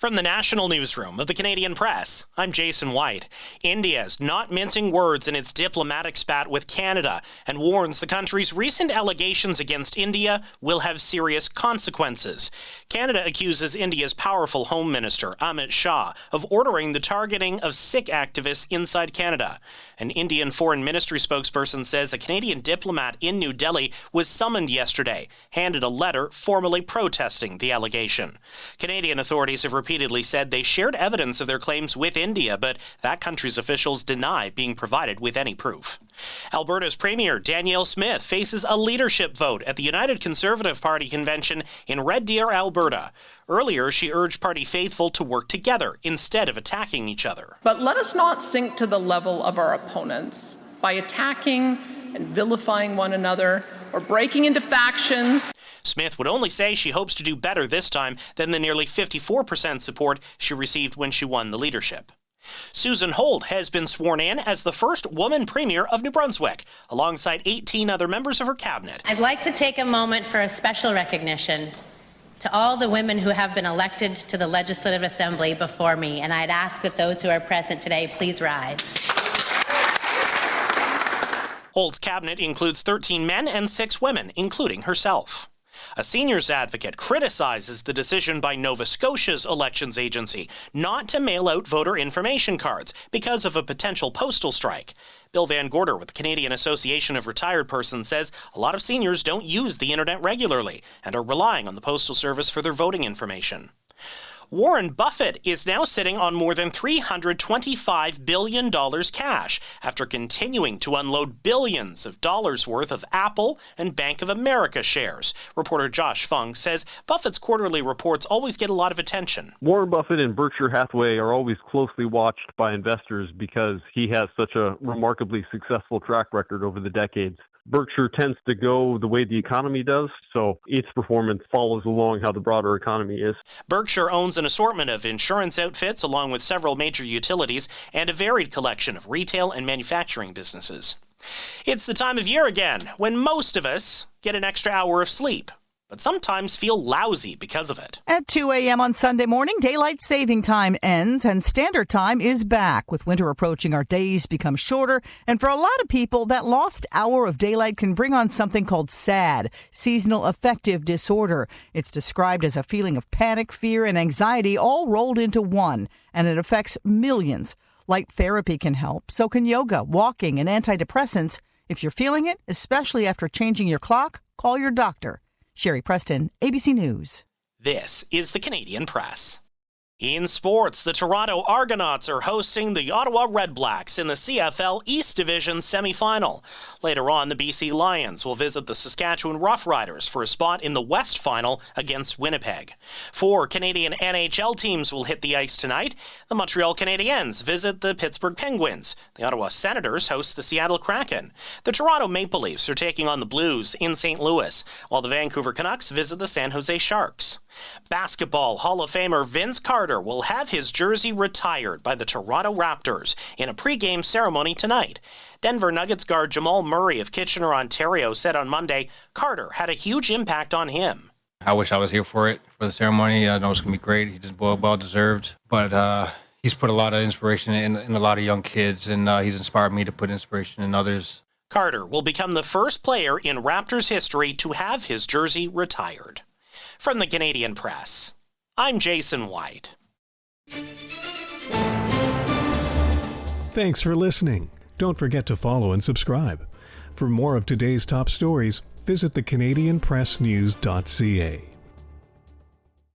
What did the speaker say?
From the national newsroom of the Canadian Press, I'm Jason White. India's not mincing words in its diplomatic spat with Canada and warns the country's recent allegations against India will have serious consequences. Canada accuses India's powerful Home Minister, Amit Shah, of ordering the targeting of Sikh activists inside Canada. An Indian Foreign Ministry spokesperson says a Canadian diplomat in New Delhi was summoned yesterday, handed a letter formally protesting the allegation. Canadian authorities have repeatedly said they shared evidence of their claims with India, but that country's officials deny being provided with any proof. Alberta's Premier Danielle Smith faces a leadership vote at the United Conservative Party convention in Red Deer, Alberta. Earlier, she urged party faithful to work together instead of attacking each other. But let us not sink to the level of our opponents by attacking and vilifying one another or breaking into factions. Smith would only say she hopes to do better this time than the nearly 54% support she received when she won the leadership. Susan Holt has been sworn in as the first woman premier of New Brunswick, alongside 18 other members of her cabinet. I'd like to take a moment for a special recognition to all the women who have been elected to the Legislative Assembly before me, and I'd ask that those who are present today please rise. Holt's cabinet includes 13 men and 6 women, including herself. A seniors advocate criticizes the decision by Nova Scotia's elections agency not to mail out voter information cards because of a potential postal strike. Bill Van Gorder with the Canadian Association of Retired Persons says a lot of seniors don't use the internet regularly and are relying on the Postal Service for their voting information. Warren Buffett is now sitting on more than $325 billion cash after continuing to unload billions of dollars worth of Apple and Bank of America shares. Reporter Josh Fung says Buffett's quarterly reports always get a lot of attention. Warren Buffett and Berkshire Hathaway are always closely watched by investors because he has such a remarkably successful track record over the decades. Berkshire tends to go the way the economy does, so its performance follows along how the broader economy is. Berkshire owns an assortment of insurance outfits along with several major utilities and a varied collection of retail and manufacturing businesses. It's the time of year again when most of us get an extra hour of sleep, but sometimes feel lousy because of it. At 2 a.m. on Sunday morning, daylight saving time ends and standard time is back. With winter approaching, our days become shorter. And for a lot of people, that lost hour of daylight can bring on something called SAD, seasonal affective disorder. It's described as a feeling of panic, fear, and anxiety all rolled into one, and it affects millions. Light therapy can help. So can yoga, walking, and antidepressants. If you're feeling it, especially after changing your clock, call your doctor. Sherry Preston, ABC News. This is the Canadian Press. In sports, the Toronto Argonauts are hosting the Ottawa Redblacks in the CFL East Division semifinal. Later on, the BC Lions will visit the Saskatchewan Roughriders for a spot in the West Final against Winnipeg. 4 Canadian NHL teams will hit the ice tonight. The Montreal Canadiens visit the Pittsburgh Penguins. The Ottawa Senators host the Seattle Kraken. The Toronto Maple Leafs are taking on the Blues in St. Louis, while the Vancouver Canucks visit the San Jose Sharks. Basketball Hall of Famer Vince Carter will have his jersey retired by the Toronto Raptors in a pregame ceremony tonight. Denver Nuggets guard Jamal Murray of Kitchener, Ontario, said on Monday Carter had a huge impact on him. I wish I was here for the ceremony. I know it's going to be great. He's well deserved. But he's put a lot of inspiration in a lot of young kids, and he's inspired me to put inspiration in others. Carter will become the first player in Raptors history to have his jersey retired. From the Canadian Press, I'm Jason White. Thanks for listening. Don't forget to follow and subscribe. For more of today's top stories, visit thecanadianpressnews.ca.